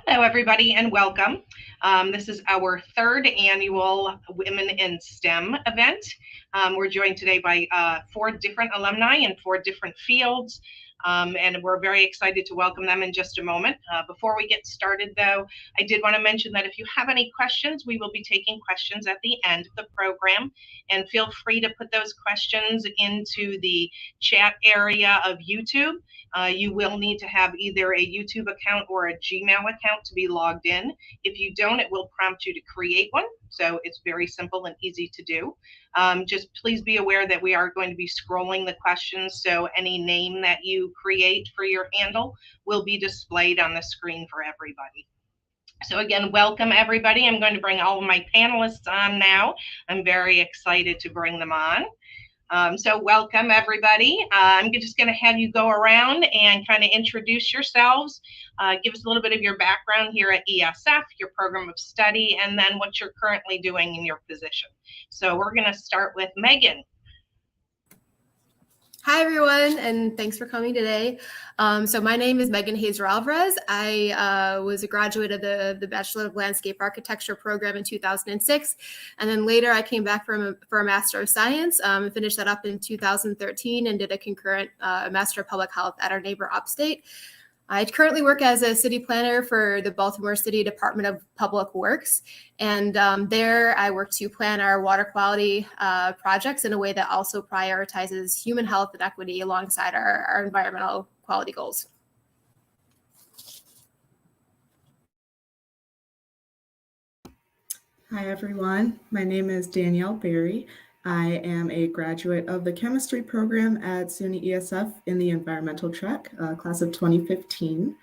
Hello, everybody, and welcome. This is our third annual Women in STEM event. We're joined today by 4 different alumni in 4 different fields, and we're very excited to welcome them in just a moment. Before we get started, though, I did want to mention that if you have any questions, we will be taking questions at the end of the program, and feel free to put those questions into the chat area of YouTube. You will need to have either a YouTube account or a Gmail account to be logged in. If you don't, it will prompt you to create one. So it's very simple and easy to do. Just please be aware that we are going to be scrolling the questions, so any name that you create for your handle will be displayed on the screen for everybody. So again, welcome everybody. I'm going to bring all of my panelists on now. I'm very excited to bring them on. So welcome everybody. I'm just going to have you go around and kind of introduce yourselves, give us a little bit of your background here at ESF, your program of study, and then what you're currently doing in your position. So we're going to start with Megan. Hi, everyone, and thanks for coming today. So my name is Megan Hazer-Alvarez. I was a graduate of the Bachelor of Landscape Architecture program in 2006, and then later I came back for a Master of Science and finished that up in 2013 and did a concurrent Master of Public Health at our neighbor upstate. I currently work as a city planner for the Baltimore City Department of Public Works, and there I work to plan our water quality projects in a way that also prioritizes human health and equity alongside our environmental quality goals. Hi, everyone. My name is Danielle Berry. I am a graduate of the chemistry program at SUNY ESF in the environmental track, class of 2015.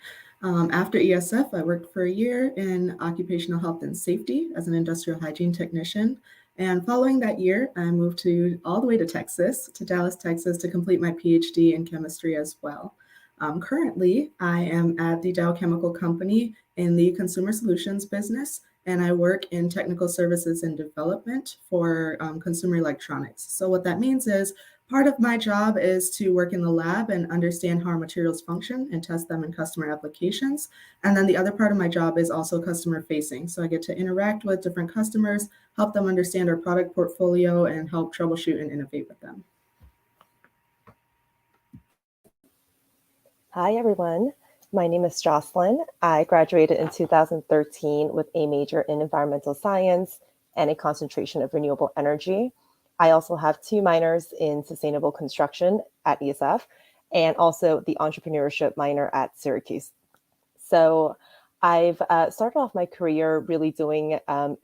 After ESF, I worked for a year in occupational health and safety as an industrial hygiene technician. And following that year, I moved all the way to Dallas, Texas, to complete my PhD in chemistry as well. Currently, I am at the Dow Chemical Company in the consumer solutions business, and I work in technical services and development for consumer electronics. So what that means is part of my job is to work in the lab and understand how our materials function and test them in customer applications. And then the other part of my job is also customer facing. So I get to interact with different customers, help them understand our product portfolio, and help troubleshoot and innovate with them. Hi, everyone. My name is Jocelyn. I graduated in 2013 with a major in environmental science and a concentration of renewable energy. I also have 2 minors in sustainable construction at ESF and also the entrepreneurship minor at Syracuse. So I've started off my career really doing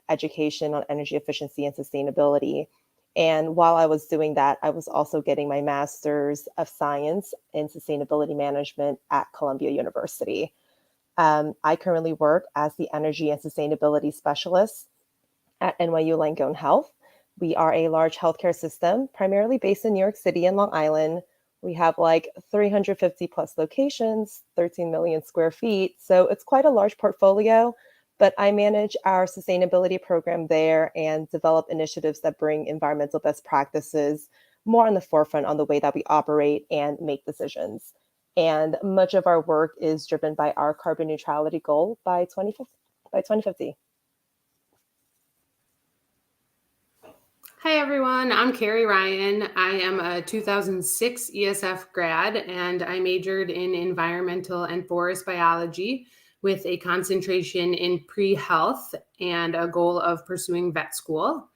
education on energy efficiency and sustainability. And while I was doing that, I was also getting my Master's of Science in Sustainability Management at Columbia University. I currently work as the Energy and Sustainability Specialist at NYU Langone Health. We are a large healthcare system, primarily based in New York City and Long Island. We have like 350 plus locations, 13 million square feet. So it's quite a large portfolio. But I manage our sustainability program there and develop initiatives that bring environmental best practices more on the forefront on the way that we operate and make decisions. And much of our work is driven by our carbon neutrality goal by 2050. Hi, everyone. I'm Carrie Ryan. I am a 2006 ESF grad, and I majored in environmental and forest biology with a concentration in pre-health and a goal of pursuing vet school.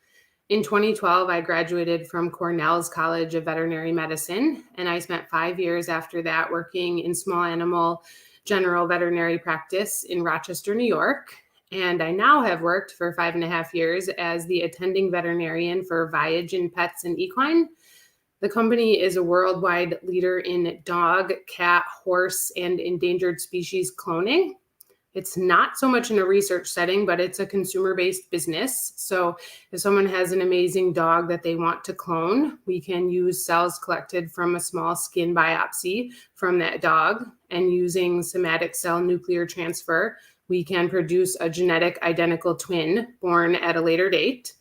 In 2012, I graduated from Cornell's College of Veterinary Medicine, and I spent 5 years after that working in small animal general veterinary practice in Rochester, New York. And I now have worked for 5.5 years as the attending veterinarian for Viagen Pets and Equine. The company is a worldwide leader in dog, cat, horse, and endangered species cloning. It's not so much in a research setting, but it's a consumer-based business. So if someone has an amazing dog that they want to clone, we can use cells collected from a small skin biopsy from that dog. And using somatic cell nuclear transfer, we can produce a genetic identical twin born at a later date.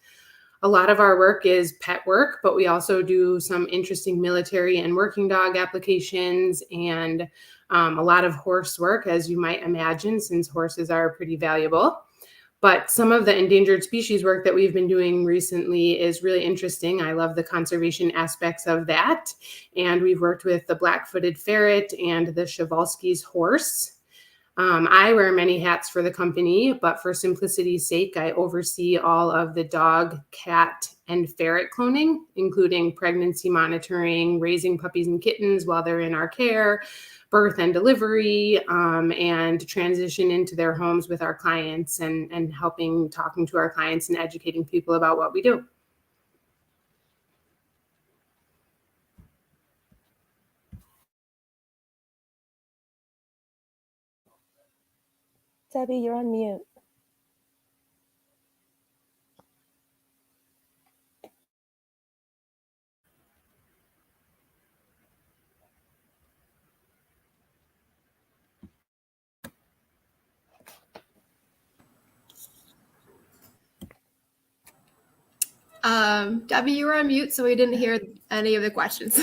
A lot of our work is pet work, but we also do some interesting military and working dog applications and a lot of horse work, as you might imagine, since horses are pretty valuable. But some of the endangered species work that we've been doing recently is really interesting. I love the conservation aspects of that. And we've worked with the black-footed ferret and the Przewalski's horse. I wear many hats for the company, but for simplicity's sake, I oversee all of the dog, cat, and ferret cloning, including pregnancy monitoring, raising puppies and kittens while they're in our care, birth and delivery, and transition into their homes with our clients and talking to our clients and educating people about what we do. Debbie, you're on mute. Debbie, you were on mute, so we didn't hear any of the questions.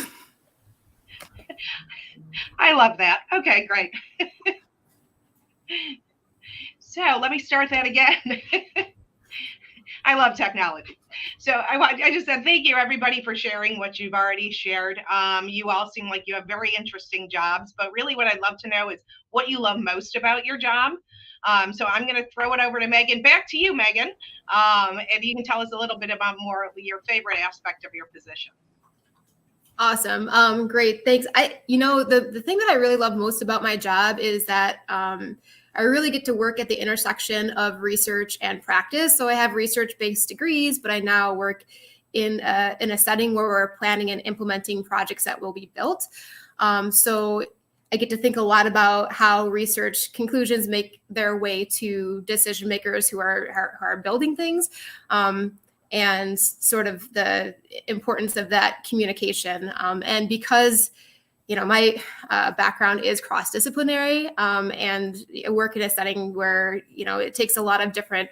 I love that. Okay, great. So let me start that again. I love technology. So I just said thank you, everybody, for sharing what you've already shared. You all seem like you have very interesting jobs, but really what I'd love to know is what you love most about your job. So I'm going to throw it over to Megan. Back to you, Megan. And you can tell us a little bit about more your favorite aspect of your position. Awesome. Great. Thanks. The thing that I really love most about my job is that I really get to work at the intersection of research and practice. So I have research-based degrees, but I now work in a setting where we're planning and implementing projects that will be built. So I get to think a lot about how research conclusions make their way to decision makers who are building things. And sort of the importance of that communication. And because, my background is cross-disciplinary and I work in a setting where, it takes a lot of different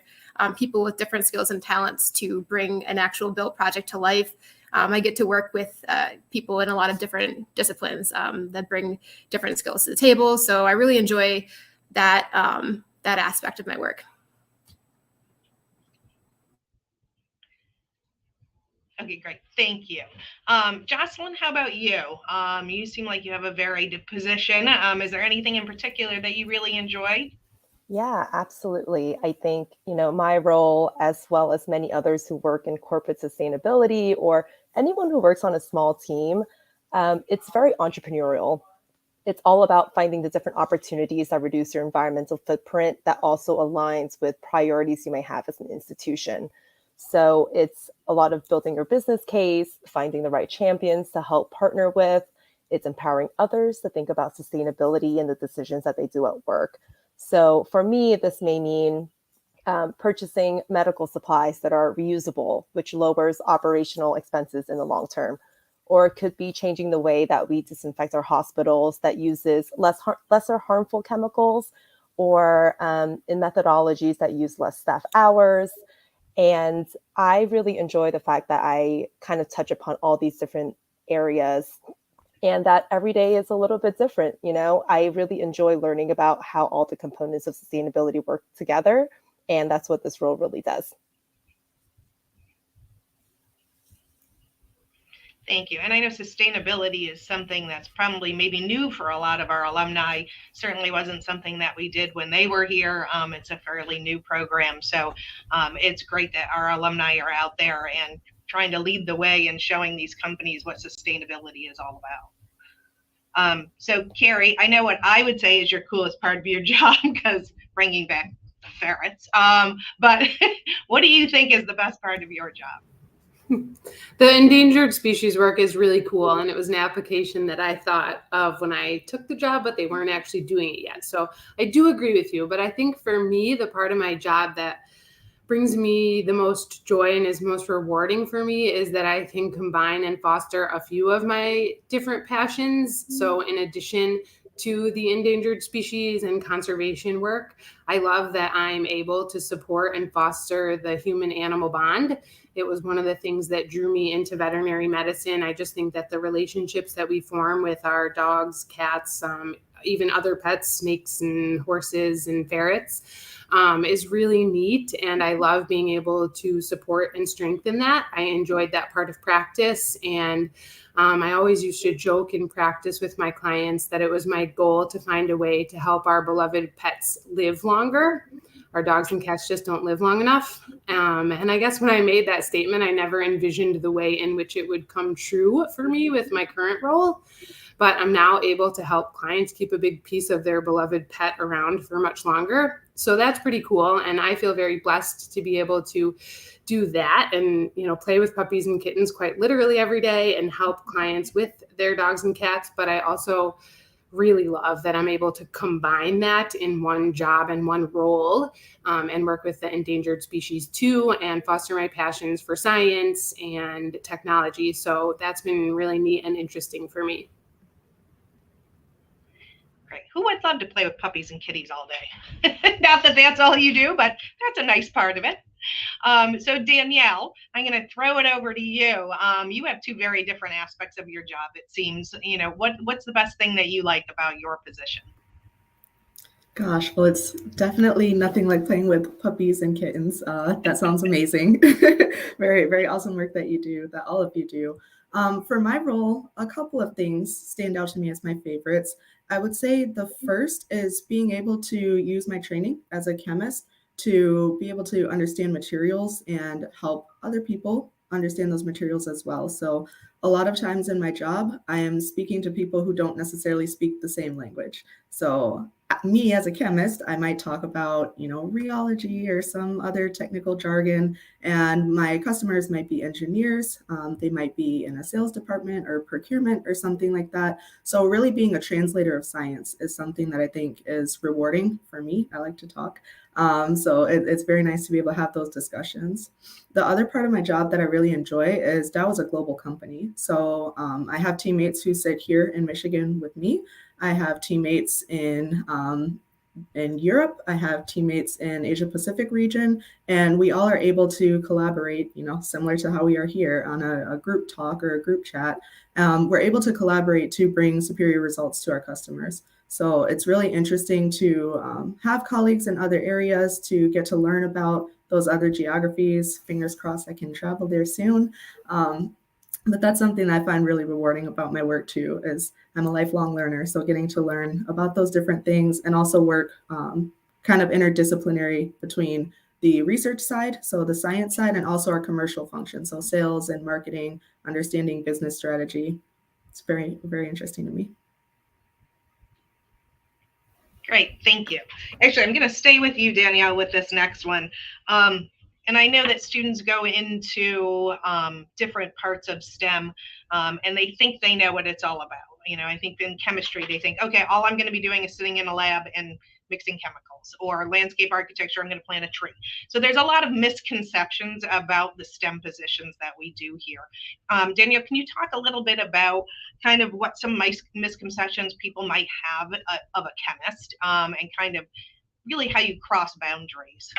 people with different skills and talents to bring an actual built project to life. I get to work with people in a lot of different disciplines that bring different skills to the table. So I really enjoy that aspect of my work. Okay, great. Thank you. Jocelyn, how about you? You seem like you have a varied position. Is there anything in particular that you really enjoy? Yeah, absolutely. I think, my role, as well as many others who work in corporate sustainability or anyone who works on a small team, it's very entrepreneurial. It's all about finding the different opportunities that reduce your environmental footprint that also aligns with priorities you may have as an institution. So it's a lot of building your business case, finding the right champions to help partner with. It's empowering others to think about sustainability and the decisions that they do at work. So for me, this may mean purchasing medical supplies that are reusable, which lowers operational expenses in the long term. Or it could be changing the way that we disinfect our hospitals that uses lesser harmful chemicals, or in methodologies that use less staff hours. And I really enjoy the fact that I kind of touch upon all these different areas and that every day is a little bit different. I really enjoy learning about how all the components of sustainability work together. And that's what this role really does. Thank you. And I know sustainability is something that's probably maybe new for a lot of our alumni. Certainly wasn't something that we did when they were here. It's a fairly new program. So it's great that our alumni are out there and trying to lead the way and showing these companies what sustainability is all about. So Carrie, I know what I would say is your coolest part of your job, because bringing back the ferrets. But what do you think is the best part of your job? The endangered species work is really cool, and it was an application that I thought of when I took the job, but they weren't actually doing it yet. So I do agree with you, but I think for me, the part of my job that brings me the most joy and is most rewarding for me is that I can combine and foster a few of my different passions. So in addition to the endangered species and conservation work. I love that I'm able to support and foster the human-animal bond. It was one of the things that drew me into veterinary medicine. I just think that the relationships that we form with our dogs, cats, even other pets, snakes and horses and ferrets, is really neat. And I love being able to support and strengthen that. I enjoyed that part of practice. And I always used to joke in practice with my clients that it was my goal to find a way to help our beloved pets live longer. Our dogs and cats just don't live long enough. And I guess when I made that statement, I never envisioned the way in which it would come true for me with my current role. But I'm now able to help clients keep a big piece of their beloved pet around for much longer. So that's pretty cool. And I feel very blessed to be able to do that and, play with puppies and kittens quite literally every day and help clients with their dogs and cats. But I also really love that I'm able to combine that in one job and one role, and work with the endangered species too, and foster my passions for science and technology. So that's been really neat and interesting for me. Great. Who would love to play with puppies and kitties all day? Not that that's all you do, but that's a nice part of it. So Danielle, I'm going to throw it over to you. You have two very different aspects of your job, it seems. What's the best thing that you like about your position? Gosh, well, it's definitely nothing like playing with puppies and kittens. That sounds amazing. Very, very awesome work that you do, that all of you do. For my role, a couple of things stand out to me as my favorites. I would say the first is being able to use my training as a chemist to be able to understand materials and help other people understand those materials as well. So a lot of times in my job, I am speaking to people who don't necessarily speak the same language. So me as a chemist, I might talk about, rheology or some other technical jargon, and my customers might be engineers. They might be in a sales department or procurement or something like that. So really being a translator of science is something that I think is rewarding for me. I like to talk. So it's very nice to be able to have those discussions. The other part of my job that I really enjoy is Dow is a global company. So I have teammates who sit here in Michigan with me. I have teammates in Europe. I have teammates in Asia Pacific region, and we all are able to collaborate, similar to how we are here on a group talk or a group chat. We're able to collaborate to bring superior results to our customers. So it's really interesting to have colleagues in other areas to get to learn about those other geographies. Fingers crossed I can travel there soon. But that's something I find really rewarding about my work too, is I'm a lifelong learner. So getting to learn about those different things and also work kind of interdisciplinary between the research side, so the science side, and also our commercial function. So sales and marketing, understanding business strategy. It's very, very interesting to me. Great, thank you. Actually, I'm going to stay with you, Danielle, with this next one. And I know that students go into different parts of STEM and they think they know what it's all about. I think in chemistry, they think, okay, all I'm going to be doing is sitting in a lab and mixing chemicals, or landscape architecture, I'm going to plant a tree. So there's a lot of misconceptions about the STEM positions that we do here. Danielle, can you talk a little bit about kind of what some misconceptions people might have of a chemist, and kind of really how you cross boundaries?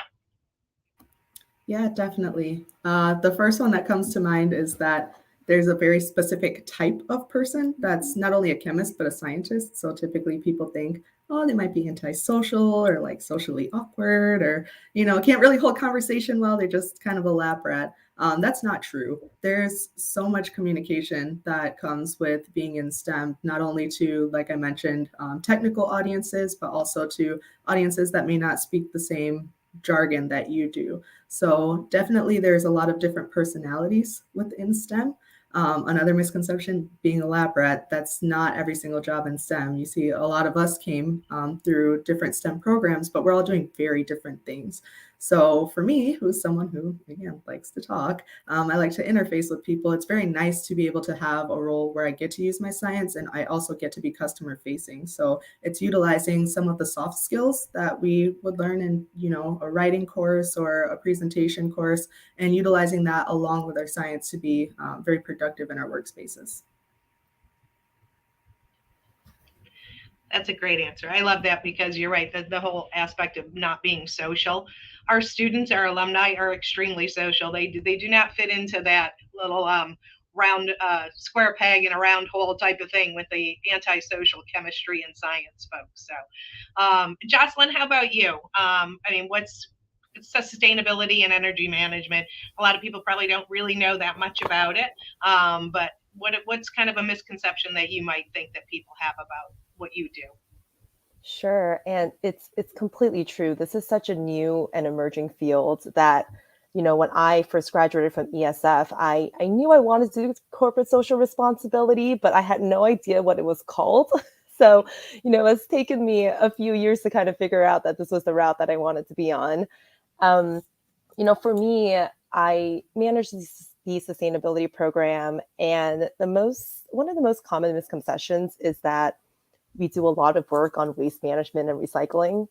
Yeah, definitely. The first one that comes to mind is that there's a very specific type of person that's not only a chemist, but a scientist. So typically people think, oh, they might be antisocial or like socially awkward, or, can't really hold conversation well. They're just kind of a lab rat. That's not true. There's so much communication that comes with being in STEM, not only to, like I mentioned, technical audiences, but also to audiences that may not speak the same jargon that you do. So definitely there's a lot of different personalities within STEM. Another misconception, being a lab rat, that's not every single job in STEM. You see, a lot of us came through different STEM programs, but we're all doing very different things. So for me, who's someone who, again, likes to talk, I like to interface with people. It's very nice to be able to have a role where I get to use my science and I also get to be customer facing. So it's utilizing some of the soft skills that we would learn in, a writing course or a presentation course, and utilizing that along with our science to be very productive in our workspaces. That's a great answer. I love that because you're right. The whole aspect of not being social. Our students, our alumni are extremely social. They do not fit into that little round square peg in a round hole type of thing with the antisocial chemistry and science folks. So, Jocelyn, how about you? I mean, what's sustainability and energy management? A lot of people probably don't really know that much about it, but what's kind of a misconception that you might think that people have about what you do? Sure, and it's completely true. This is such a new and emerging field that, when I first graduated from ESF, I knew I wanted to do corporate social responsibility, but I had no idea what it was called. So, it's taken me a few years to kind of figure out that this was the route that I wanted to be on. Um, for me, I manage the sustainability program, and one of the most common misconceptions is that we do a lot of work on waste management and recycling,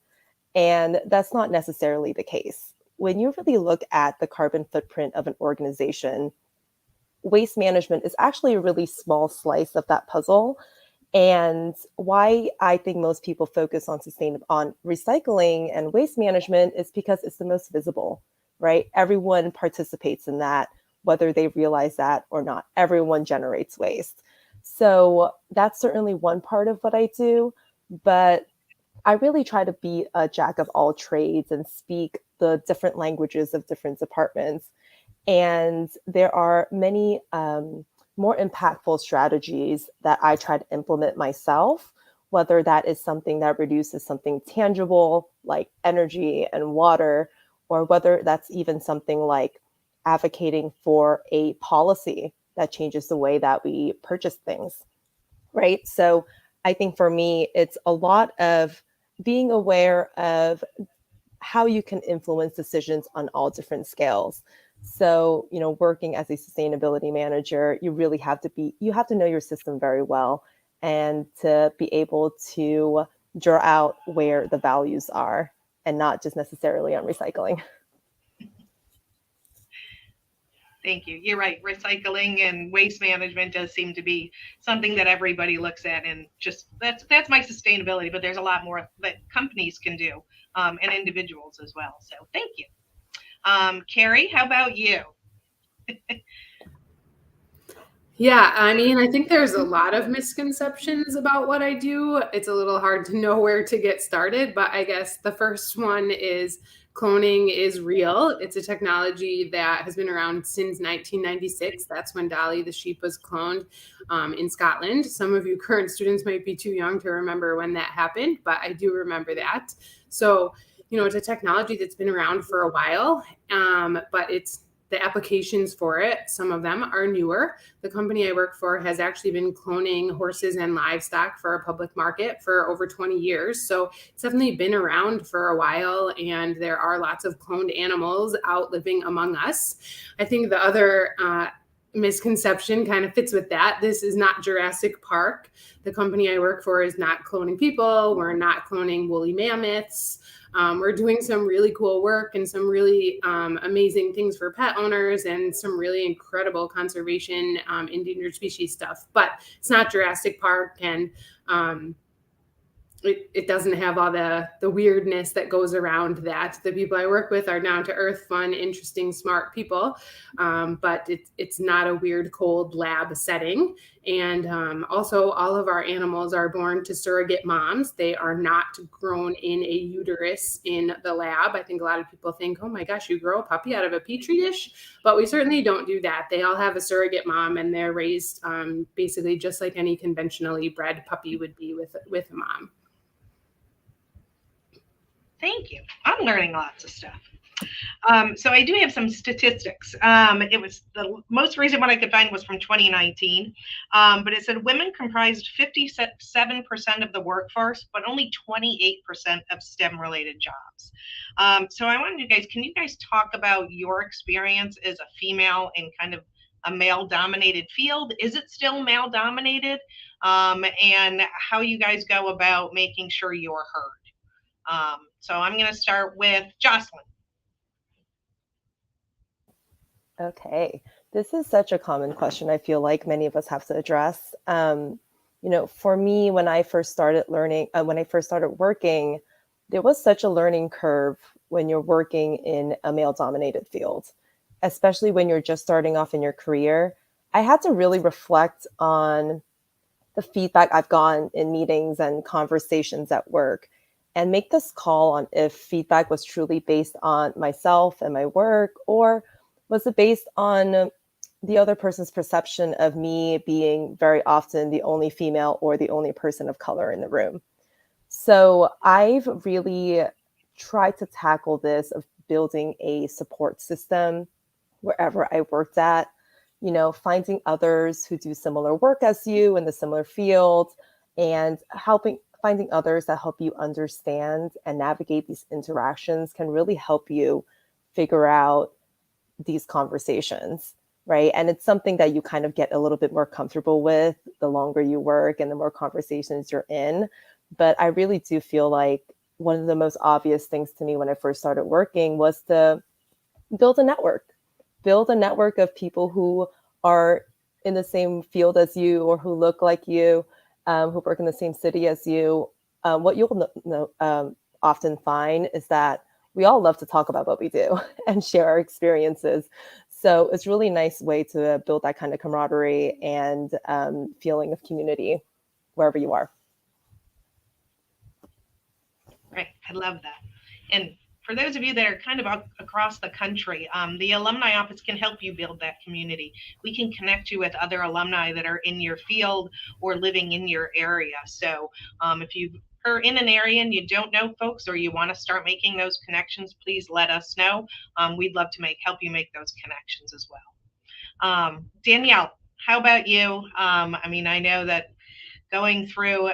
and that's not necessarily the case. When you really look at the carbon footprint of an organization, waste management is actually a really small slice of that puzzle. And why I think most people focus on recycling and waste management is because it's the most visible, right? Everyone participates in that, whether they realize that or not. Everyone generates waste. So that's certainly one part of what I do, but I really try to be a jack of all trades and speak the different languages of different departments. And there are many more impactful strategies that I try to implement myself, whether that is something that reduces something tangible like energy and water, or whether that's even something like advocating for a policy that changes the way that we purchase things, right? So I think for me, it's a lot of being aware of how you can influence decisions on all different scales. So, working as a sustainability manager, you have to know your system very well and to be able to draw out where the values are and not just necessarily on recycling. Thank you. You're right. Recycling and waste management does seem to be something that everybody looks at, and just that's my sustainability. But there's a lot more that companies can do, and individuals as well. So thank you. Carrie, how about you? Yeah, I mean, I think there's a lot of misconceptions about what I do. It's a little hard to know where to get started, but I guess the first one is cloning is real. It's a technology that has been around since 1996. That's when Dolly the sheep was cloned in Scotland. Some of you current students might be too young to remember when that happened, but I do remember that. So, it's a technology that's been around for a while, but the applications for it, some of them are newer. The company I work for has actually been cloning horses and livestock for a public market for over 20 years. So it's definitely been around for a while, and there are lots of cloned animals out living among us. I think the other misconception kind of fits with that. This is not Jurassic Park. The company I work for is not cloning people. We're not cloning woolly mammoths. We're doing some really cool work and some really amazing things for pet owners and some really incredible conservation endangered species stuff. But it's not Jurassic Park, and it doesn't have all the weirdness that goes around that. The people I work with are down to earth, fun, interesting, smart people, but it's not a weird, cold lab setting. And also, all of our animals are born to surrogate moms. They are not grown in a uterus in the lab. I think a lot of people think, oh my gosh, you grow a puppy out of a petri dish, but we certainly don't do that. They all have a surrogate mom, and they're raised basically just like any conventionally bred puppy would be with a mom. Thank you. I'm learning lots of stuff. So I do have some statistics. It was the most recent one I could find was from 2019, but it said women comprised 57% of the workforce, but only 28% of STEM-related jobs. So I wanted can you guys talk about your experience as a female in kind of a male-dominated field? Is it still male-dominated? And how you guys go about making sure you're heard? So I'm going to start with Jocelyn. Okay, this is such a common question. I feel like many of us have to address. For me, when I first started working, there was such a learning curve when you're working in a male-dominated field, especially when you're just starting off in your career. I had to really reflect on the feedback I've gotten in meetings and conversations at work and make this call on if feedback was truly based on myself and my work, or was it based on the other person's perception of me being very often the only female or the only person of color in the room. So I've really tried to tackle this of building a support system wherever I worked at, finding others who do similar work as you in the similar field, and finding others that help you understand and navigate these interactions can really help you figure out these conversations, right? And it's something that you kind of get a little bit more comfortable with the longer you work and the more conversations you're in. But I really do feel like one of the most obvious things to me when I first started working was to build a network of people who are in the same field as you or who look like you, who work in the same city as you. What you'll often find is that we all love to talk about what we do and share our experiences. So it's really nice way to build that kind of camaraderie and feeling of community wherever you are. Right. I love that. And for those of you that are kind of across the country, the Alumni Office can help you build that community. We can connect you with other alumni that are in your field or living in your area. So if you are in an area and you don't know folks or you want to start making those connections, please let us know. We'd love to help you make those connections as well. Danielle, how about you? I know that going through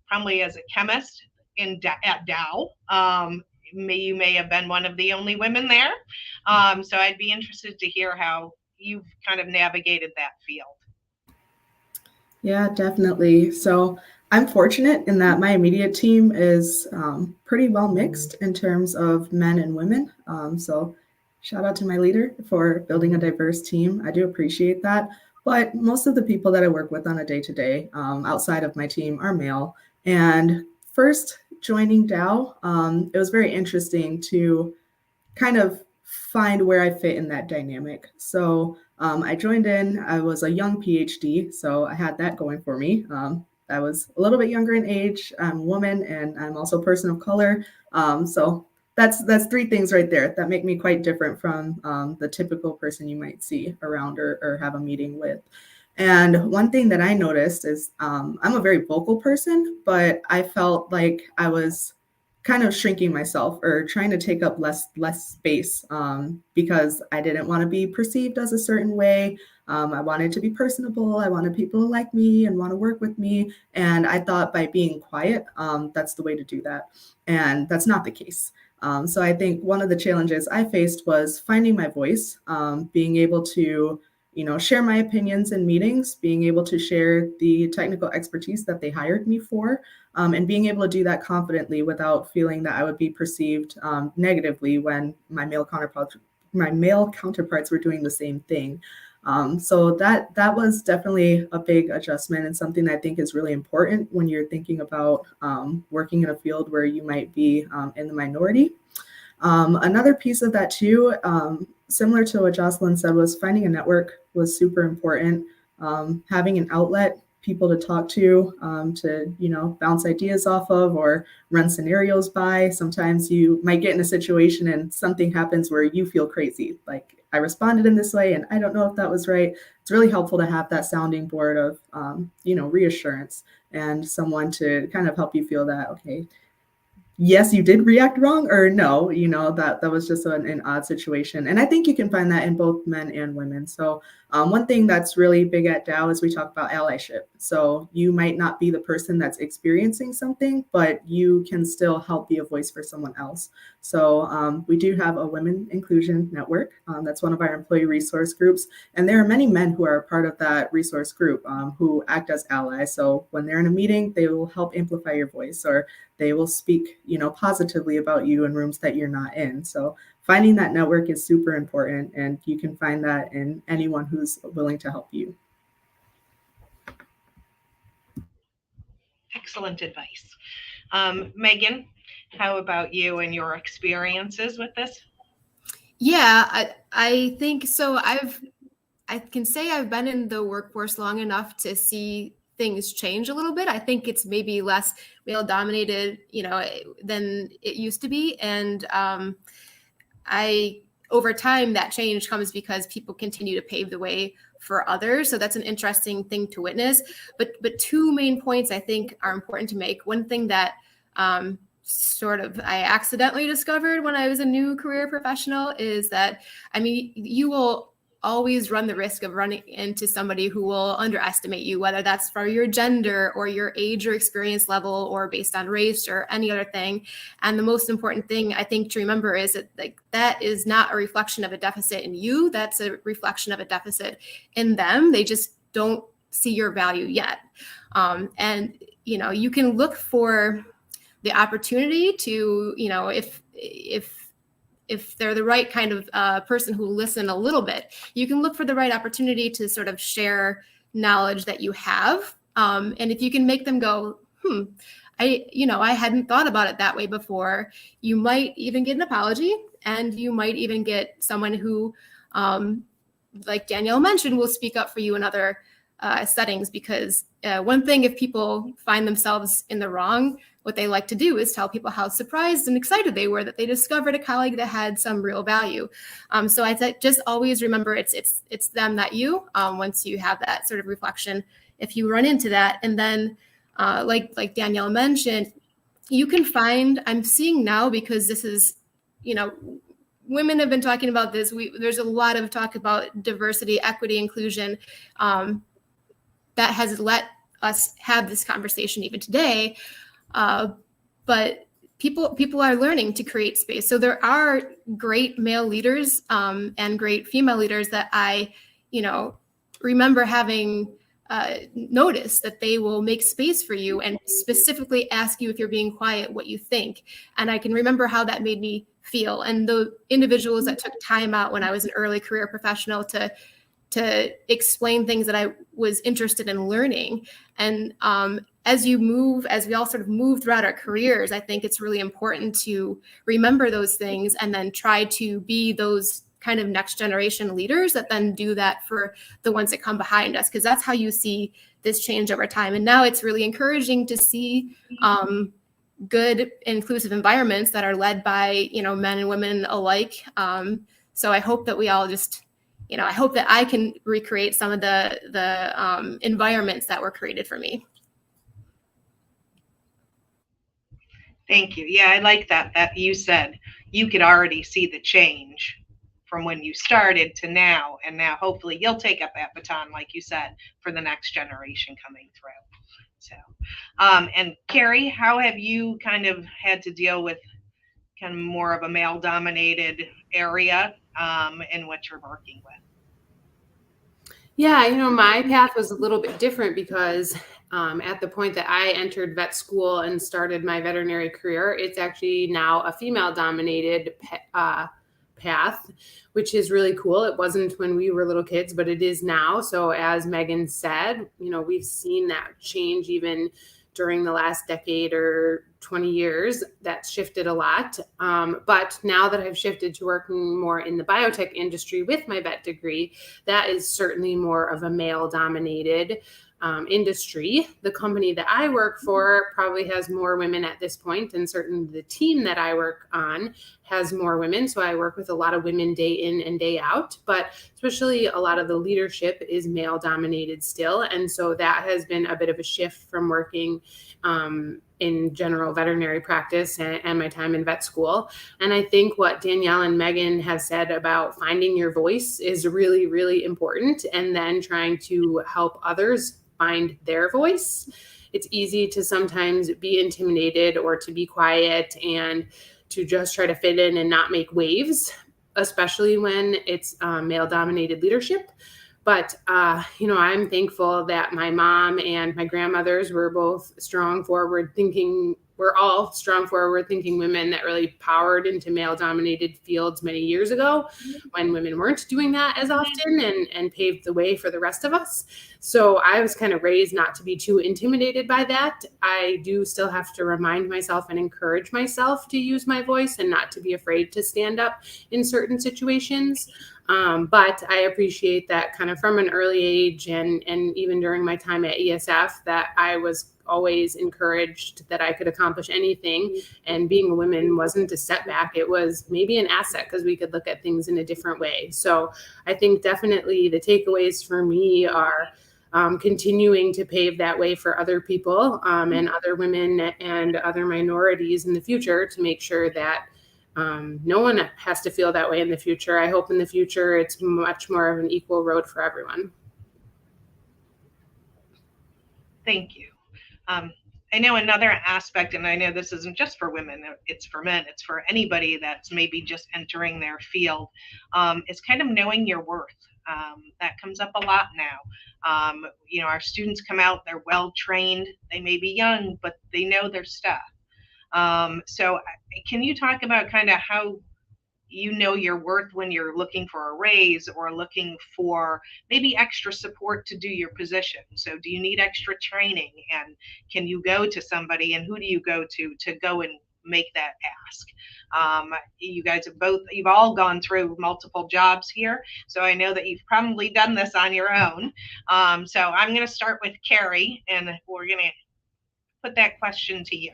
probably as a chemist at Dow, you may have been one of the only women there. So I'd be interested to hear how you've kind of navigated that field. Yeah, definitely. So I'm fortunate in that my immediate team is pretty well mixed in terms of men and women. So shout out to my leader for building a diverse team. I do appreciate that. But most of the people that I work with on a day-to-day outside of my team are male. And first joining Dow, it was very interesting to kind of find where I fit in that dynamic. So I joined in, I was a young PhD, so I had that going for me. I was a little bit younger in age, I'm a woman, and I'm also a person of color. So that's three things right there that make me quite different from the typical person you might see around or have a meeting with. And one thing that I noticed is I'm a very vocal person, but I felt like I was kind of shrinking myself or trying to take up less space because I didn't want to be perceived as a certain way. I wanted to be personable. I wanted people to like me and want to work with me. And I thought by being quiet, that's the way to do that. And that's not the case. So I think one of the challenges I faced was finding my voice, being able to share my opinions in meetings, being able to share the technical expertise that they hired me for, and being able to do that confidently without feeling that I would be perceived negatively when my male counterparts were doing the same thing. So that was definitely a big adjustment and something that I think is really important when you're thinking about working in a field where you might be in the minority. Another piece of that too, similar to what Jocelyn said, was finding a network was super important. Having an outlet, people to talk to bounce ideas off of or run scenarios by. Sometimes you might get in a situation and something happens where you feel crazy. Like, I responded in this way and I don't know if that was right. It's really helpful to have that sounding board of, reassurance and someone to kind of help you feel that, okay, yes, you did react wrong, or no, that was just an odd situation. And I think you can find that in both men and women. So one thing that's really big at Dow is we talk about allyship. So you might not be the person that's experiencing something, but you can still help be a voice for someone else. So we do have a Women Inclusion Network. That's one of our employee resource groups. And there are many men who are part of that resource group who act as allies. So when they're in a meeting, they will help amplify your voice, or they will speak, positively about you in rooms that you're not in. So finding that network is super important, and you can find that in anyone who's willing to help you. excellent advice. Megan, how about you and your experiences with this? Yeah, I think so. I can say I've been in the workforce long enough to see things change a little bit. I think it's maybe less male dominated, than it used to be. And over time, that change comes because people continue to pave the way for others. So that's an interesting thing to witness. But two main points I think are important to make. One thing that sort of I accidentally discovered when I was a new career professional is that, you will always run the risk of running into somebody who will underestimate you, whether that's for your gender or your age or experience level or based on race or any other thing. And the most important thing I think to remember is that that is not a reflection of a deficit in you. That's a reflection of a deficit in them. They just don't see your value yet. And you can look for the opportunity to, if they're the right kind of person who listen a little bit, you can look for the right opportunity to sort of share knowledge that you have. And if you can make them go, I hadn't thought about it that way before, you might even get an apology, and you might even get someone who, like Danielle mentioned, will speak up for you in other settings. Because one thing, if people find themselves in the wrong, what they like to do is tell people how surprised and excited they were that they discovered a colleague that had some real value. So I just always remember it's them, not you. Once you have that sort of reflection, if you run into that, and then like Danielle mentioned, you can find, I'm seeing now, because this is, women have been talking about this. There's a lot of talk about diversity, equity, inclusion that has let us have this conversation even today. But people are learning to create space. So there are great male leaders and great female leaders that I, remember having noticed that they will make space for you and specifically ask you, if you're being quiet, what you think. And I can remember how that made me feel. And the individuals that took time out when I was an early career professional to explain things that I was interested in learning. And as we all sort of move throughout our careers, I think it's really important to remember those things and then try to be those kind of next generation leaders that then do that for the ones that come behind us, because that's how you see this change over time. And now it's really encouraging to see good, inclusive environments that are led by, men and women alike. So I hope that we all just, I hope that I can recreate some of the environments that were created for me. Thank you. Yeah, I like that you said you could already see the change from when you started to now, and now hopefully you'll take up that baton, like you said, for the next generation coming through. So, and Carrie, how have you kind of had to deal with kind of more of a male-dominated area in what you're working with? Yeah, my path was a little bit different because at the point that I entered vet school and started my veterinary career, it's actually now a female-dominated path, which is really cool. It wasn't when we were little kids, but it is now. So as Megan said, we've seen that change even during the last decade or 20 years. That's shifted a lot. But now that I've shifted to working more in the biotech industry with my vet degree, that is certainly more of a male-dominated industry. The company that I work for probably has more women at this point, and certainly the team that I work on has more women. So I work with a lot of women day in and day out, but especially a lot of the leadership is male dominated still. And so that has been a bit of a shift from working in general veterinary practice and my time in vet school. And I think what Danielle and Megan have said about finding your voice is really, really important, and then trying to help others find their voice. It's easy to sometimes be intimidated or to be quiet and to just try to fit in and not make waves, especially when it's male-dominated leadership. But, I'm thankful that my mom and my grandmothers were both strong, forward-thinking we're all strong, forward-thinking women that really powered into male-dominated fields many years ago when women weren't doing that as often, and paved the way for the rest of us. So I was kind of raised not to be too intimidated by that. I do still have to remind myself and encourage myself to use my voice and not to be afraid to stand up in certain situations. But I appreciate that kind of from an early age, and even during my time at ESF, that I was always encouraged that I could accomplish anything. And being a woman wasn't a setback. It was maybe an asset because we could look at things in a different way. So I think definitely the takeaways for me are continuing to pave that way for other people and other women and other minorities in the future, to make sure that no one has to feel that way in the future. I hope in the future it's much more of an equal road for everyone. Thank you. I know another aspect, and I know this isn't just for women, it's for men, it's for anybody that's maybe just entering their field, is kind of knowing your worth. That comes up a lot now. Our students come out, they're well trained, they may be young, but they know their stuff. So can you talk about kind of how you know your worth when you're looking for a raise or looking for maybe extra support to do your position? So do you need extra training, and can you go to somebody, and who do you go to go and make that ask? You guys you've all gone through multiple jobs here, so I know that you've probably done this on your own. So I'm going to start with Carrie, and we're going to put that question to you.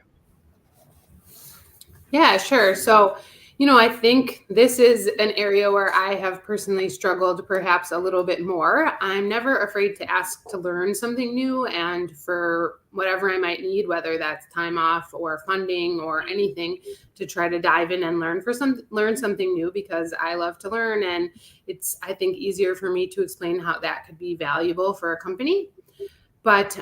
Yeah, sure. So, I think this is an area where I have personally struggled perhaps a little bit more. I'm never afraid to ask to learn something new, and for whatever I might need, whether that's time off or funding or anything, to try to dive in and learn something new, because I love to learn, and it's, I think, easier for me to explain how that could be valuable for a company. But,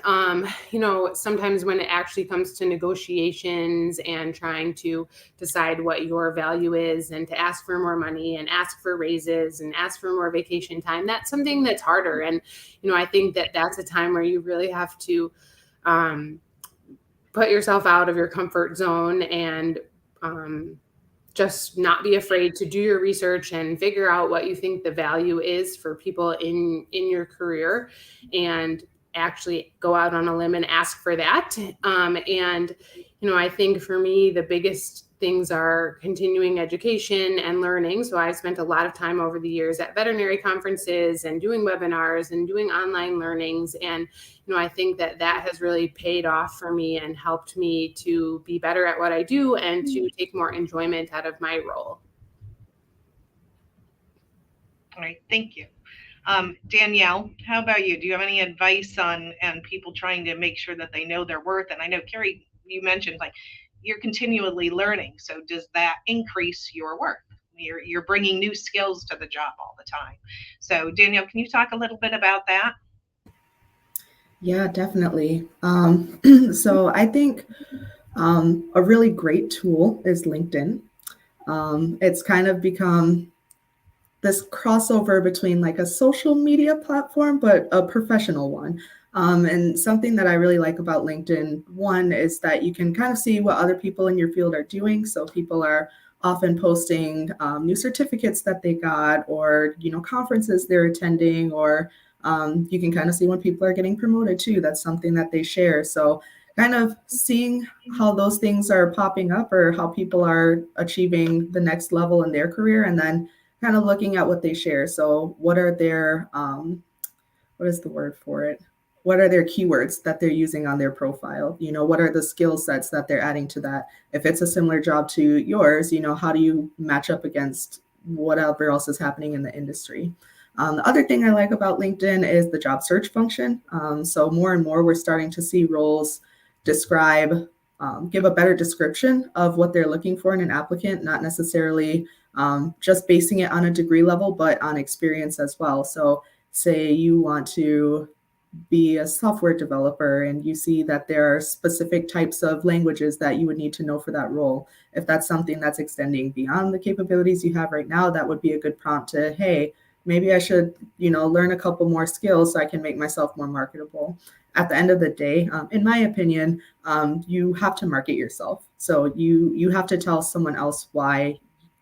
sometimes when it actually comes to negotiations and trying to decide what your value is, and to ask for more money and ask for raises and ask for more vacation time, that's something that's harder. And, I think that that's a time where you really have to put yourself out of your comfort zone, and just not be afraid to do your research and figure out what you think the value is for people in your career, and actually go out on a limb and ask for that. And, I think for me, the biggest things are continuing education and learning. So I've spent a lot of time over the years at veterinary conferences and doing webinars and doing online learnings. And, I think that has really paid off for me and helped me to be better at what I do and to take more enjoyment out of my role. All right, thank you. Danielle, how about you? Do you have any advice on people trying to make sure that they know their worth? And I know, Carrie, you mentioned like you're continually learning. So does that increase your worth? You're bringing new skills to the job all the time. So Danielle, can you talk a little bit about that? Yeah, definitely. So I think a really great tool is LinkedIn. It's kind of become this crossover between like a social media platform, but a professional one. And something that I really like about LinkedIn, one, is that you can kind of see what other people in your field are doing. So people are often posting new certificates that they got, or, conferences they're attending, or you can kind of see when people are getting promoted too. That's something that they share. So kind of seeing how those things are popping up, or how people are achieving the next level in their career, and then kind of looking at what they share. So what are their, what is the word for it? What are their keywords that they're using on their profile? What are the skill sets that they're adding to that? If it's a similar job to yours, how do you match up against whatever else is happening in the industry? The other thing I like about LinkedIn is the job search function. So more and more, we're starting to see roles describe, give a better description of what they're looking for in an applicant, not necessarily just basing it on a degree level, but on experience as well. So say you want to be a software developer and you see that there are specific types of languages that you would need to know for that role. If that's something that's extending beyond the capabilities you have right now, that would be a good prompt to, hey, maybe I should, learn a couple more skills so I can make myself more marketable. at the end of the day, in my opinion, you have to market yourself. So you have to tell someone else why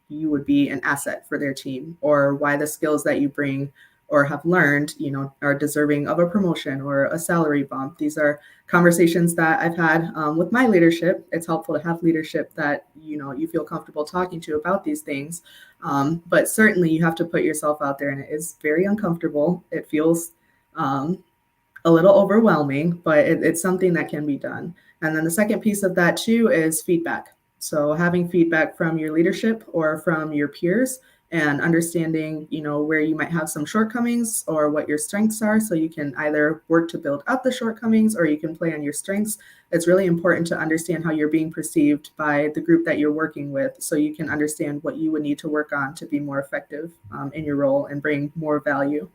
you would be an asset for their team, or why the skills that you bring or have learned, are deserving of a promotion or a salary bump. These are conversations that I've had with my leadership. It's helpful to have leadership that, you feel comfortable talking to about these things. But certainly you have to put yourself out there, and it is very uncomfortable. It feels a little overwhelming, but it's something that can be done. And then the second piece of that too is feedback. So having feedback from your leadership or from your peers, and understanding, where you might have some shortcomings or what your strengths are. So you can either work to build up the shortcomings, or you can play on your strengths. It's really important to understand how you're being perceived by the group that you're working with, so you can understand what you would need to work on to be more effective in your role and bring more value.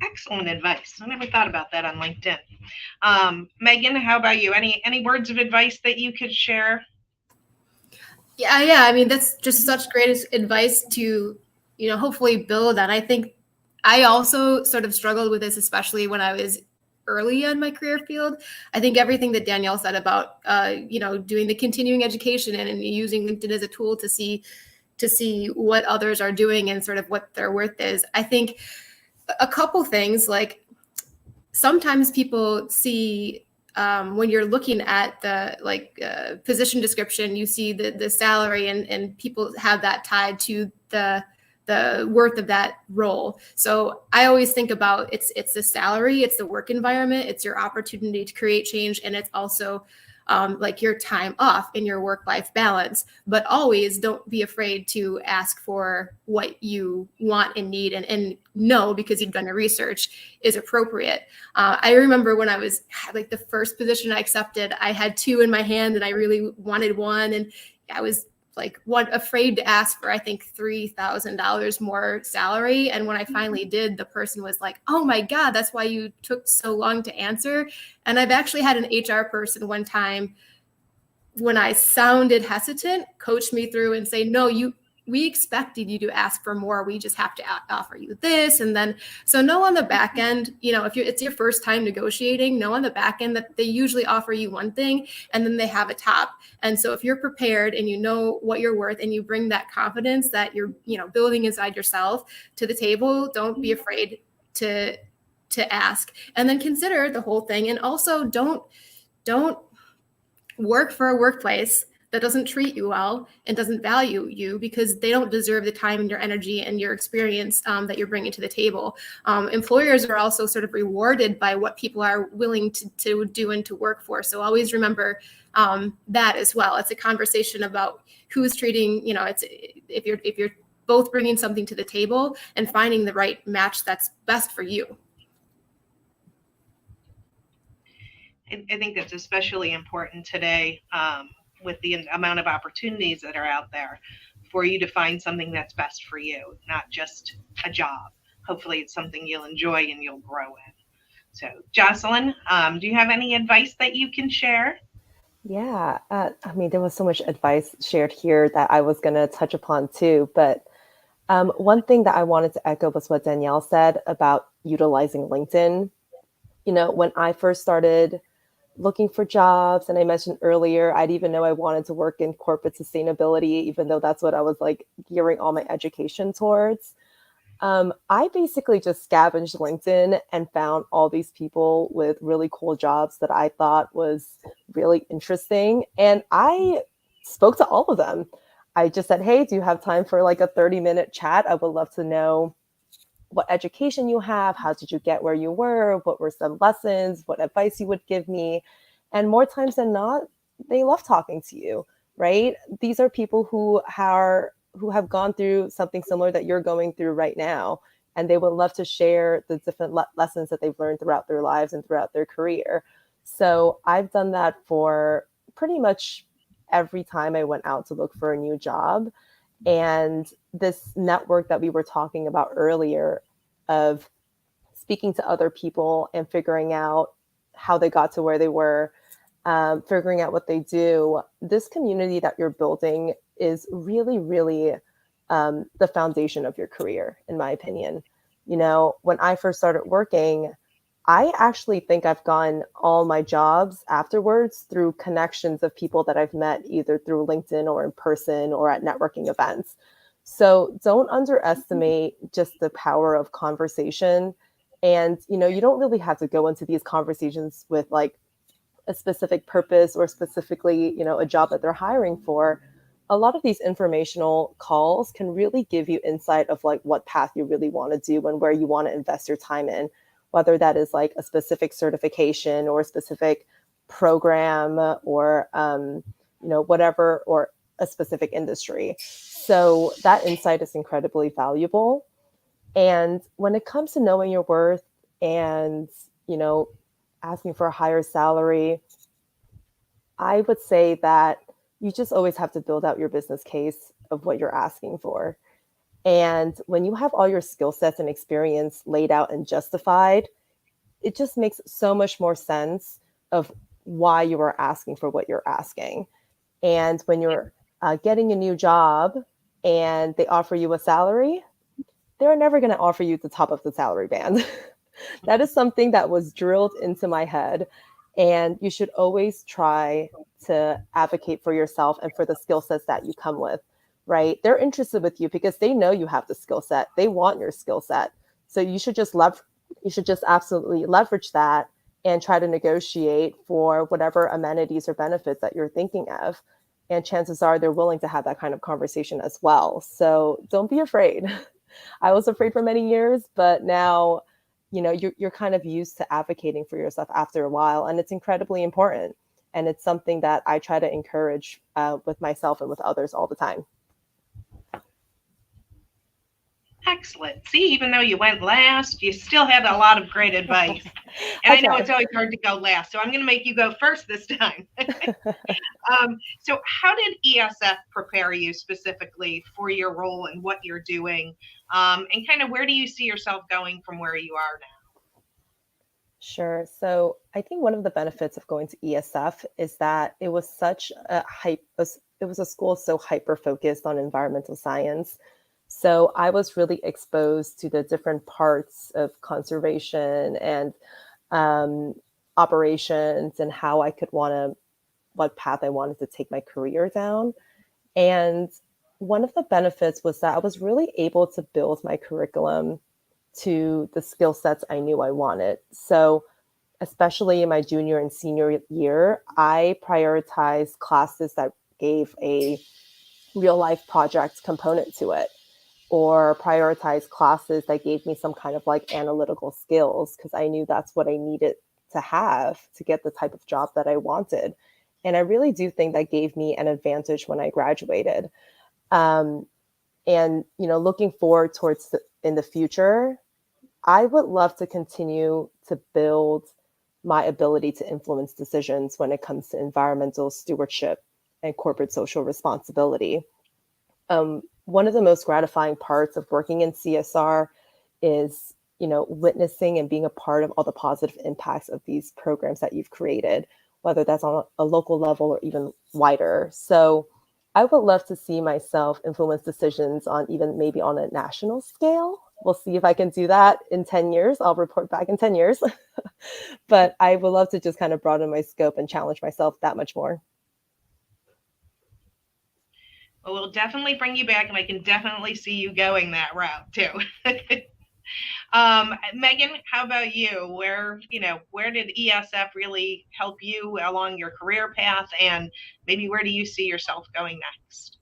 Excellent advice. I never thought about that on LinkedIn. Megan, how about you? Any words of advice that you could share? Yeah. I mean, that's just such great advice to, hopefully build on. I think I also sort of struggled with this, especially when I was early in my career field. I think everything that Danielle said about, doing the continuing education and using LinkedIn as a tool to see what others are doing and sort of what their worth is. I think a couple things, like sometimes people see, when you're looking at the position description, you see the salary, and people have that tied to the worth of that role. So I always think about it's the salary, it's the work environment, it's your opportunity to create change, and it's also like your time off and your work-life balance. But always don't be afraid to ask for what you want and need, and know, because you've done your research, is appropriate. I remember when I was like the first position I accepted, I had two in my hand and I really wanted one. And I was like afraid to ask for, I think, $3,000 more salary. And when I finally did, the person was like, "Oh my God, that's why you took so long to answer." And I've actually had an HR person one time, when I sounded hesitant, coach me through and say, "No, we expected you to ask for more. We just have to offer you this." And then, so know on the back end, if it's your first time negotiating, know on the back end that they usually offer you one thing and then they have a top. And so if you're prepared and you know what you're worth, and you bring that confidence that you're, building inside yourself to the table, don't be afraid to ask, and then consider the whole thing. And also don't work for a workplace that doesn't treat you well and doesn't value you, because they don't deserve the time and your energy and your experience that you're bringing to the table. Employers are also sort of rewarded by what people are willing to do and to work for. So always remember that as well. It's a conversation about who's treating, it's if you're both bringing something to the table and finding the right match that's best for you. I think that's especially important today, with the amount of opportunities that are out there, for you to find something that's best for you, not just a job. Hopefully it's something you'll enjoy and you'll grow in. So Jocelyn, do you have any advice that you can share? Yeah, I mean, there was so much advice shared here that I was going to touch upon too. But one thing that I wanted to echo was what Danielle said about utilizing LinkedIn. When I first started looking for jobs, and I mentioned earlier, I didn't even know I wanted to work in corporate sustainability, even though that's what I was like gearing all my education towards. I basically just scavenged LinkedIn and found all these people with really cool jobs that I thought was really interesting. And I spoke to all of them. I just said, "Hey, do you have time for like a 30-minute chat? I would love to know what education you have. How did you get where you were? What were some lessons? What advice you would give me?" And more times than not, they love talking to you, right? These are people who have gone through something similar that you're going through right now, and they would love to share the different lessons that they've learned throughout their lives and throughout their career. So I've done that for pretty much every time I went out to look for a new job. And this network that we were talking about earlier, of speaking to other people and figuring out how they got to where they were, figuring out what they do, this community that you're building is really, really the foundation of your career, in my opinion. When I first started working, I actually think I've gotten all my jobs afterwards through connections of people that I've met either through LinkedIn or in person or at networking events. So don't underestimate just the power of conversation. And, you don't really have to go into these conversations with like a specific purpose or specifically, a job that they're hiring for. A lot of these informational calls can really give you insight of like what path you really want to do and where you want to invest your time in, whether that is like a specific certification or a specific program or, whatever, or a specific industry. So that insight is incredibly valuable. And when it comes to knowing your worth and, asking for a higher salary, I would say that you just always have to build out your business case of what you're asking for. And when you have all your skill sets and experience laid out and justified, it just makes so much more sense of why you are asking for what you're asking. And when you're getting a new job and they offer you a salary, they're never going to offer you the top of the salary band. That is something that was drilled into my head. And you should always try to advocate for yourself and for the skill sets that you come with, right? They're interested with you because they know you have the skill set. They want your skill set. So you should just absolutely leverage that and try to negotiate for whatever amenities or benefits that you're thinking of. And chances are they're willing to have that kind of conversation as well. So don't be afraid. I was afraid for many years, but now, you're kind of used to advocating for yourself after a while, and it's incredibly important. And it's something that I try to encourage with myself and with others all the time. Excellent. See, even though you went last, you still had a lot of great advice. And I know it's always hard to go last, so I'm going to make you go first this time. So how did ESF prepare you specifically for your role and what you're doing? And kind of where do you see yourself going from where you are now? Sure. So I think one of the benefits of going to ESF is that it was such a it was a school so hyper focused on environmental science. So I was really exposed to the different parts of conservation and operations and how I could what path I wanted to take my career down. And one of the benefits was that I was really able to build my curriculum to the skill sets I knew I wanted. So especially in my junior and senior year, I prioritized classes that gave a real life project component to it, or prioritize classes that gave me some kind of like analytical skills, because I knew that's what I needed to have to get the type of job that I wanted. And I really do think that gave me an advantage when I graduated. And, looking forward towards in the future, I would love to continue to build my ability to influence decisions when it comes to environmental stewardship and corporate social responsibility. One of the most gratifying parts of working in CSR is, witnessing and being a part of all the positive impacts of these programs that you've created, whether that's on a local level or even wider. So I would love to see myself influence decisions on even maybe on a national scale. We'll see if I can do that in 10 years. I'll report back in 10 years. But I would love to just kind of broaden my scope and challenge myself that much more. Well, we'll definitely bring you back, and I can definitely see you going that route too. Megan, how about you? Where did ESF really help you along your career path, and maybe where do you see yourself going next?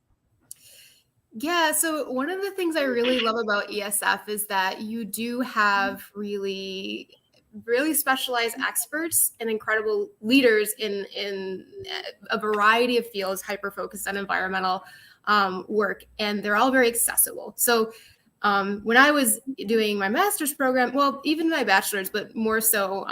Yeah, so one of the things I really love about ESF is that you do have really specialized experts and incredible leaders in a variety of fields, hyper focused on environmental work, and they're all very accessible. So when I was doing my master's program, well, even my bachelor's, but more so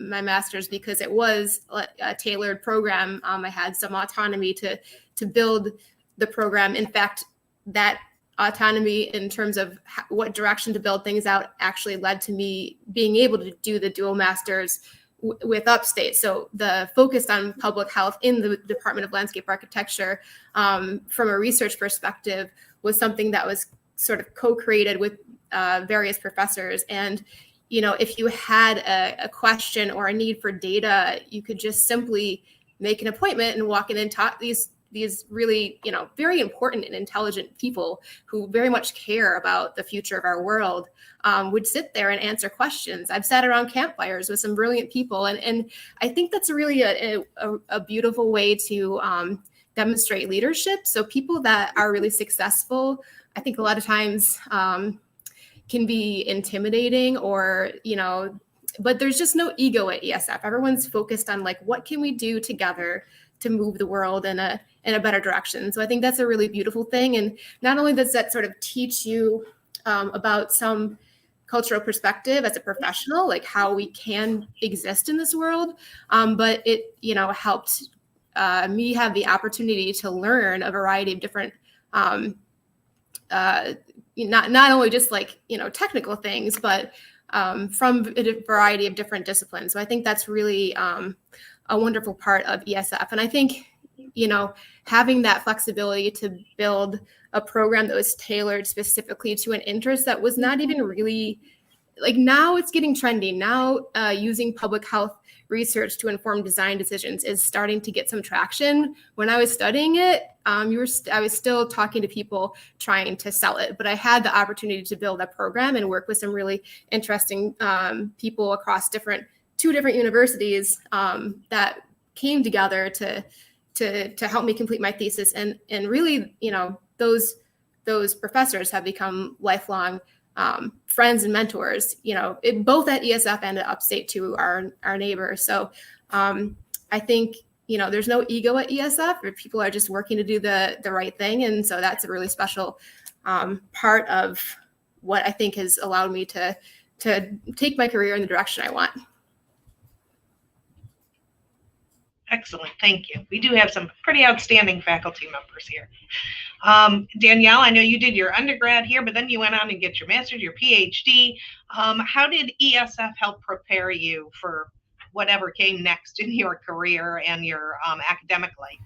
my master's, because it was a tailored program, I had some autonomy to build the program. In fact, that autonomy in terms of what direction to build things out actually led to me being able to do the dual master's with Upstate. So the focus on public health in the Department of Landscape Architecture from a research perspective was something that was sort of co-created with various professors. And, you know, if you had a question or a need for data, you could just simply make an appointment and walk in and talk these really, you know, very important and intelligent people who very much care about the future of our world would sit there and answer questions. I've sat around campfires with some brilliant people, and I think that's really a beautiful way to demonstrate leadership. So people that are really successful, I think a lot of times can be intimidating, or, you know, but there's just no ego at ESF. Everyone's focused on like, what can we do together to move the world in a better direction. So I think that's a really beautiful thing. And not only does that sort of teach you about some cultural perspective as a professional, like how we can exist in this world, but it, you know, helped me have the opportunity to learn a variety of different not only just like, you know, technical things, but from a variety of different disciplines. So I think that's really a wonderful part of ESF. And I think, you know, having that flexibility to build a program that was tailored specifically to an interest that was not even really, like, now it's getting trendy. Now using public health research to inform design decisions is starting to get some traction. When I was studying it, I was still talking to people trying to sell it, but I had the opportunity to build a program and work with some really interesting people across two different universities that came together to help me complete my thesis. And really, you know, those professors have become lifelong friends and mentors, you know, both at ESF and at Upstate to our neighbors. So I think, you know, there's no ego at ESF, or people are just working to do the right thing. And so that's a really special part of what I think has allowed me to take my career in the direction I want. Excellent, thank you. We do have some pretty outstanding faculty members here. Danielle, I know you did your undergrad here, but then you went on and get your master's, your PhD. How did ESF help prepare you for whatever came next in your career and your academic life?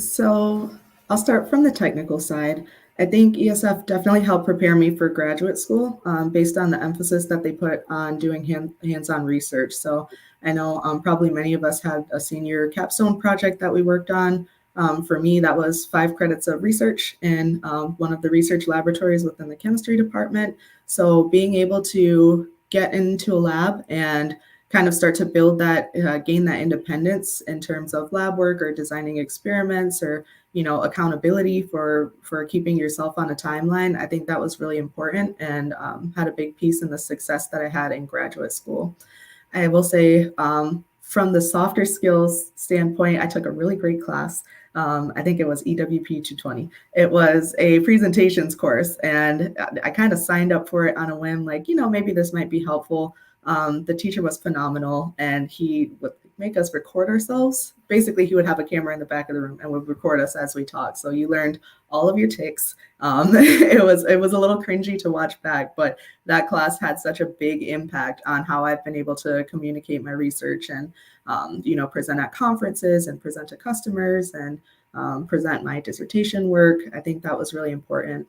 So I'll start from the technical side. I think ESF definitely helped prepare me for graduate school based on the emphasis that they put on doing hands-on research. So I know probably many of us had a senior capstone project that we worked on. For me, that was 5 credits of research in one of the research laboratories within the chemistry department. So being able to get into a lab and kind of start to build that, gain that independence in terms of lab work or designing experiments, or, you know, accountability for keeping yourself on a timeline. I think that was really important and had a big piece in the success that I had in graduate school. I will say from the softer skills standpoint, I took a really great class. I think it was EWP 220. It was a presentations course, and I kind of signed up for it on a whim, like, you know, maybe this might be helpful. The teacher was phenomenal, and he would make us record ourselves. Basically, he would have a camera in the back of the room and would record us as we talked. So you learned all of your tics. It was a little cringy to watch back, but that class had such a big impact on how I've been able to communicate my research and, you know, present at conferences and present to customers and present my dissertation work. I think that was really important.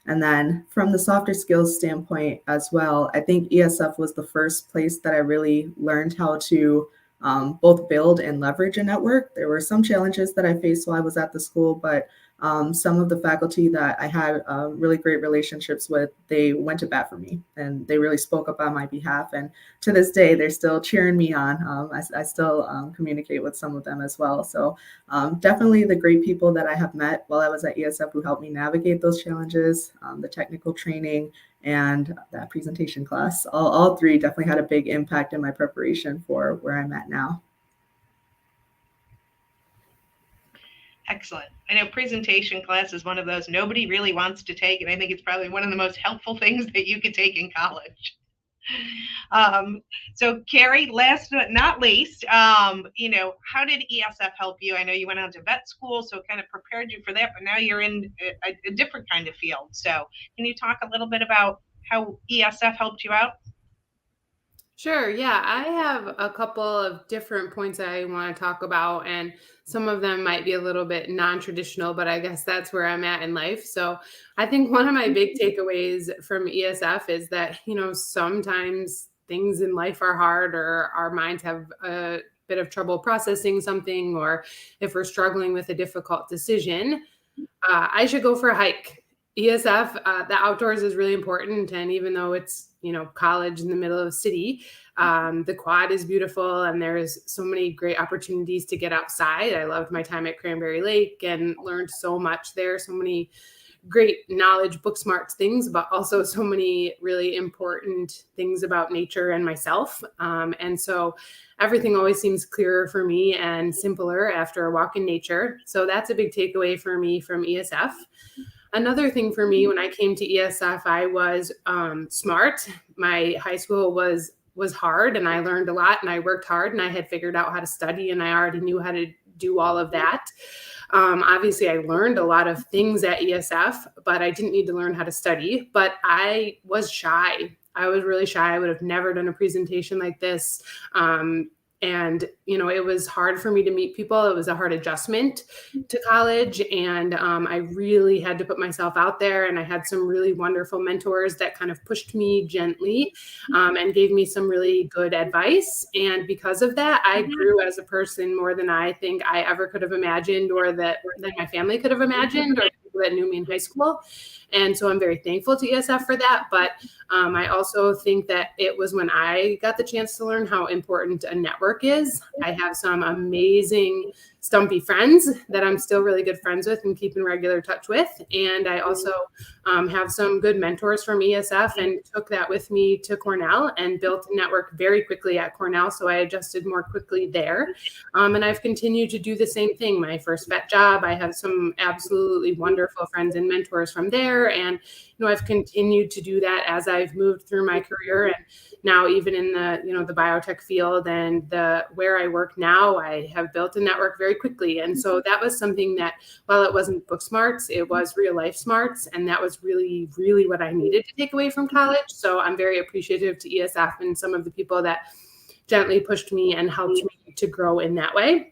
And then from the softer skills standpoint as well, I think ESF was the first place that I really learned how to both build and leverage a network. There were some challenges that I faced while I was at the school, but some of the faculty that I had really great relationships with, they went to bat for me and they really spoke up on my behalf. And to this day, they're still cheering me on. I still communicate with some of them as well. So definitely the great people that I have met while I was at ESF who helped me navigate those challenges, the technical training, and that presentation class. All 3 definitely had a big impact in my preparation for where I'm at now. Excellent. I know presentation class is one of those nobody really wants to take, and I think it's probably one of the most helpful things that you could take in college. So Carrie, last but not least, you know, how did ESF help you? I know you went on to vet school, so it kind of prepared you for that, but now you're in a different kind of field. So can you talk a little bit about how ESF helped you out? Sure. Yeah, I have a couple of different points I want to talk about, and some of them might be a little bit non-traditional, but I guess that's where I'm at in life. So I think one of my big takeaways from ESF is that, sometimes things in life are hard, or our minds have a bit of trouble processing something, or if we're struggling with a difficult decision, I should go for a hike. ESF, the outdoors is really important. And even though it's, college in the middle of the city, the quad is beautiful and there's so many great opportunities to get outside. I loved my time at Cranberry Lake and learned so much there, so many great knowledge, book smarts things, but also so many really important things about nature and myself. And so everything always seems clearer for me and simpler after a walk in nature. So that's a big takeaway for me from ESF. Another thing for me when I came to ESF, I was smart. My high school was hard, and I learned a lot, and I worked hard, and I had figured out how to study, and I already knew how to do all of that. Obviously, I learned a lot of things at ESF, but I didn't need to learn how to study. But I was shy. I was really shy. I would have never done a presentation like this. And, it was hard for me to meet people. It was a hard adjustment to college. And I really had to put myself out there. And I had some really wonderful mentors that kind of pushed me gently and gave me some really good advice. And because of that, I grew as a person more than I think I ever could have imagined, or that my family could have imagined, or people that knew me in high school. And so I'm very thankful to ESF for that. But I also think that it was when I got the chance to learn how important a network is. I have some amazing stumpy friends that I'm still really good friends with and keep in regular touch with. And I also have some good mentors from ESF, and took that with me to Cornell and built a network very quickly at Cornell. So I adjusted more quickly there. And I've continued to do the same thing. My first vet job, I have some absolutely wonderful friends and mentors from there. And, I've continued to do that as I've moved through my career. And now even in the biotech field and where I work now, I have built a network very quickly. And so that was something that, while it wasn't book smarts, it was real life smarts. And that was really, really what I needed to take away from college. So I'm very appreciative to ESF and some of the people that gently pushed me and helped me to grow in that way.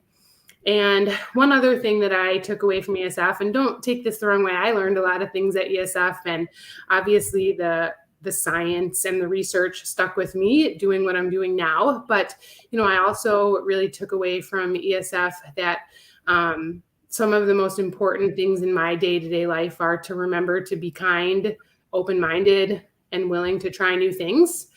And one other thing that I took away from ESF, and don't take this the wrong way, I learned a lot of things at ESF, and obviously the science and the research stuck with me doing what I'm doing now. But, I also really took away from ESF that some of the most important things in my day-to-day life are to remember to be kind, open-minded, and willing to try new things.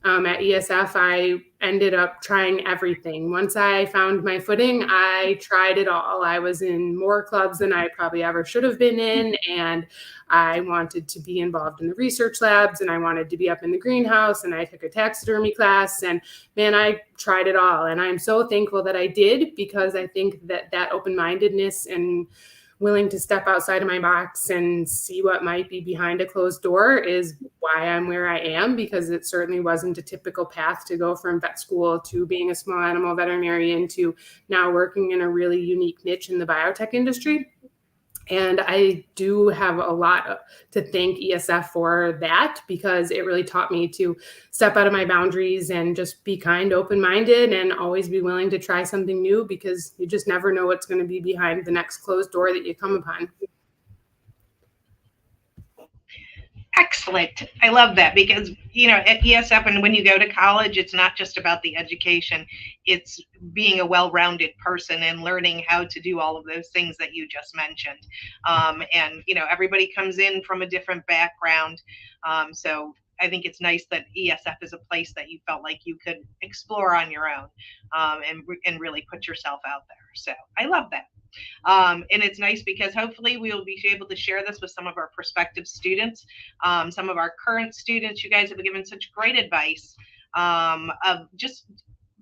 At ESF, I ended up trying everything. Once I found my footing, I tried it all. I was in more clubs than I probably ever should have been in. And I wanted to be involved in the research labs, and I wanted to be up in the greenhouse, and I took a taxidermy class, and man, I tried it all. And I'm so thankful that I did, because I think that open-mindedness and willing to step outside of my box and see what might be behind a closed door is why I'm where I am, because it certainly wasn't a typical path to go from vet school to being a small animal veterinarian to now working in a really unique niche in the biotech industry. And I do have a lot to thank ESF for that, because it really taught me to step out of my boundaries and just be kind, open-minded, and always be willing to try something new, because you just never know what's going to be behind the next closed door that you come upon. Excellent. I love that, because, at ESF, and when you go to college, it's not just about the education. It's being a well-rounded person and learning how to do all of those things that you just mentioned. And, everybody comes in from a different background. So I think it's nice that ESF is a place that you felt like you could explore on your own, and really put yourself out there. So I love that. And it's nice because hopefully we will be able to share this with some of our prospective students, some of our current students. You guys have given such great advice of just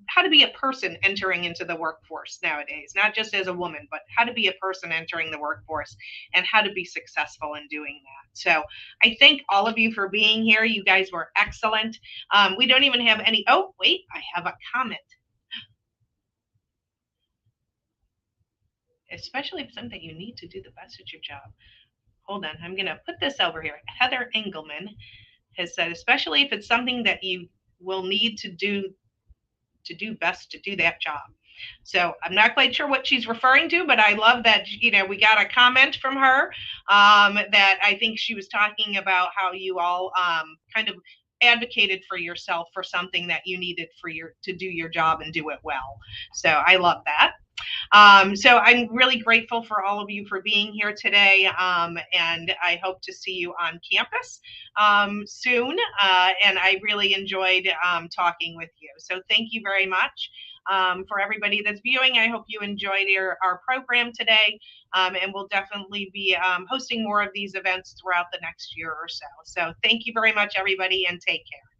how to be a person entering into the workforce nowadays, not just as a woman, but how to be a person entering the workforce and how to be successful in doing that. So I thank all of you for being here. You guys were excellent. We don't even have any, oh, wait, I have a comment. Especially if it's something you need to do the best at your job. Hold on, I'm going to put this over here. Heather Engelman has said, especially if it's something that you will need to do best to do that job. So I'm not quite sure what she's referring to, but I love that, we got a comment from her that I think she was talking about how you all kind of advocated for yourself for something that you needed to do your job and do it well. So I love that. So I'm really grateful for all of you for being here today, and I hope to see you on campus soon. And I really enjoyed talking with you. So thank you very much. For everybody that's viewing, I hope you enjoyed our program today, and we'll definitely be hosting more of these events throughout the next year or so. So thank you very much, everybody, and take care.